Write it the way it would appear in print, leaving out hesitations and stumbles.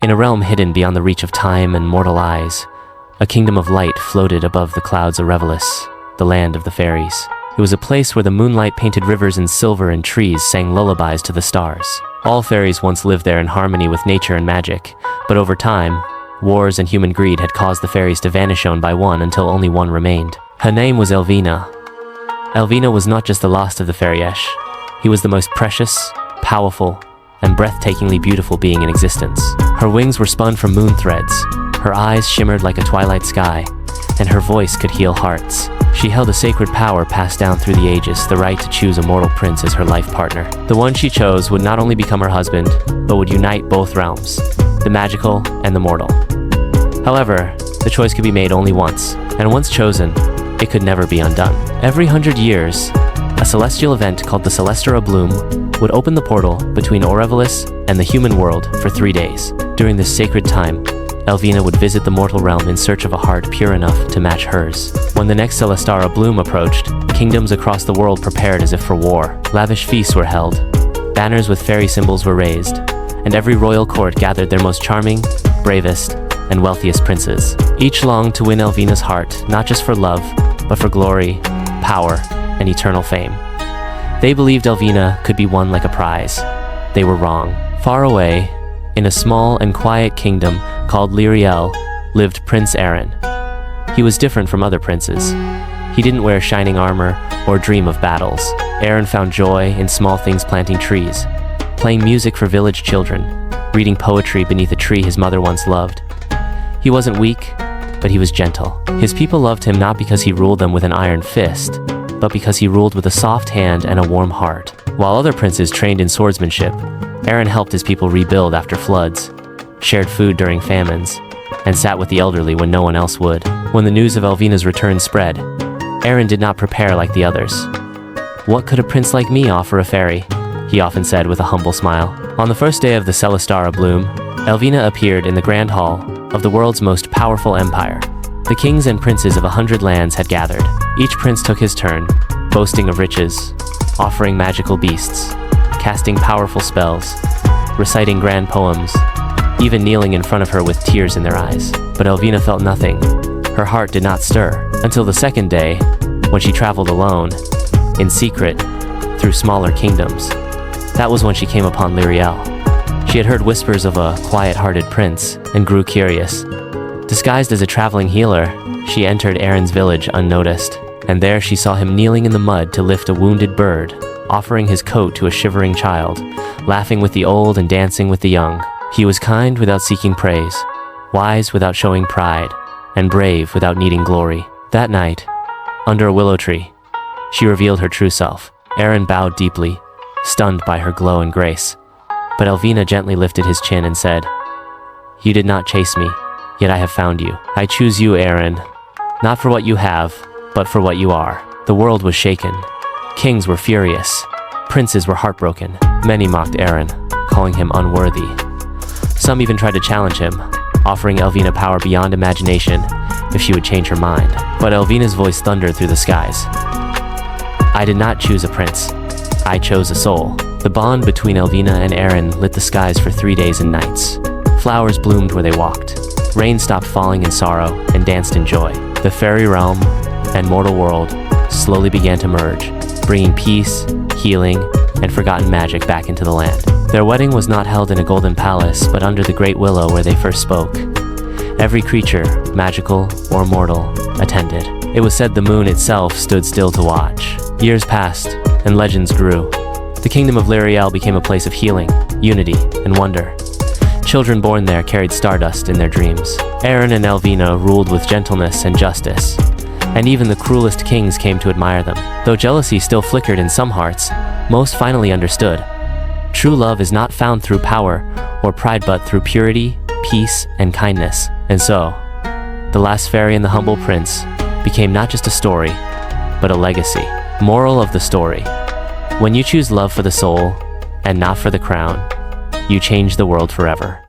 In a realm hidden beyond the reach of time and mortal eyes, a kingdom of light floated above the clouds of Revelis, the land of the fairies. It was a place where the moonlight painted rivers in silver and trees sang lullabies to the stars. All fairies once lived there in harmony with nature and magic, but over time, wars and human greed had caused the fairies to vanish one by one until only one remained. Her name was Elvina. Elvina was not just the last of the Fairiesh. He was the most precious, powerful, and breathtakingly beautiful being in existence. Her wings were spun from moon threads, her eyes shimmered like a twilight sky, and her voice could heal hearts. She held a sacred power passed down through the ages, the right to choose a mortal prince as her life partner. The one she chose would not only become her husband, but would unite both realms, the magical and the mortal. However, the choice could be made only once, and once chosen, it could never be undone. Every 100 years, a celestial event called the Celestia Bloom would open the portal between Aurevelis and the human world for 3 days. During this sacred time, Elvina would visit the mortal realm in search of a heart pure enough to match hers. When the next Celestia Bloom approached, kingdoms across the world prepared as if for war. Lavish feasts were held, banners with fairy symbols were raised, and every royal court gathered their most charming, bravest, and wealthiest princes. Each longed to win Elvina's heart, not just for love, but for glory, power, and eternal fame. They believed Elvina could be won like a prize. They were wrong. Far away, in a small and quiet kingdom called Lyriel, lived Prince Aaron. He was different from other princes. He didn't wear shining armor or dream of battles. Aaron found joy in small things, planting trees, playing music for village children, reading poetry beneath a tree his mother once loved. He wasn't weak, but he was gentle. His people loved him not because he ruled them with an iron fist, but because he ruled with a soft hand and a warm heart. While other princes trained in swordsmanship, Aaron helped his people rebuild after floods, shared food during famines, and sat with the elderly when no one else would. When the news of Elvina's return spread, Aaron did not prepare like the others. "What could a prince like me offer a fairy?" he often said with a humble smile. On the first day of the Celestia Bloom, Elvina appeared in the grand hall of the world's most powerful empire. The kings and princes of 100 lands had gathered. Each prince took his turn, boasting of riches, offering magical beasts, casting powerful spells, reciting grand poems, even kneeling in front of her with tears in their eyes. But Elvina felt nothing. Her heart did not stir until the second day, when she traveled alone, in secret, through smaller kingdoms. That was when she came upon Lyriel. She had heard whispers of a quiet-hearted prince and grew curious. Disguised as a traveling healer, she entered Aaron's village unnoticed, and there she saw him kneeling in the mud to lift a wounded bird, offering his coat to a shivering child, laughing with the old and dancing with the young. He was kind without seeking praise, wise without showing pride, and brave without needing glory. That night, under a willow tree, she revealed her true self. Aaron bowed deeply, stunned by her glow and grace. But Elvina gently lifted his chin and said, "You did not chase me, yet I have found you. I choose you, Aaron, not for what you have, but for what you are." The world was shaken. Kings were furious. Princes were heartbroken. Many mocked Aaron, calling him unworthy. Some even tried to challenge him, offering Elvina power beyond imagination if she would change her mind. But Elvina's voice thundered through the skies. "I did not choose a prince. I chose a soul." The bond between Elvina and Aaron lit the skies for 3 days and nights. Flowers bloomed where they walked. Rain stopped falling in sorrow and danced in joy. The fairy realm and mortal world slowly began to merge, bringing peace, healing, and forgotten magic back into the land. Their wedding was not held in a golden palace, but under the great willow where they first spoke. Every creature, magical or mortal, attended. It was said the moon itself stood still to watch. Years passed, and legends grew. The kingdom of Lyriel became a place of healing, unity, and wonder. Children born there carried stardust in their dreams. Aaron and Elvina ruled with gentleness and justice, and even the cruelest kings came to admire them. Though jealousy still flickered in some hearts, most finally understood. True love is not found through power or pride, but through purity, peace, and kindness. And so, the last fairy and the humble prince became not just a story, but a legacy. Moral of the story: when you choose love for the soul and not for the crown, you change the world forever.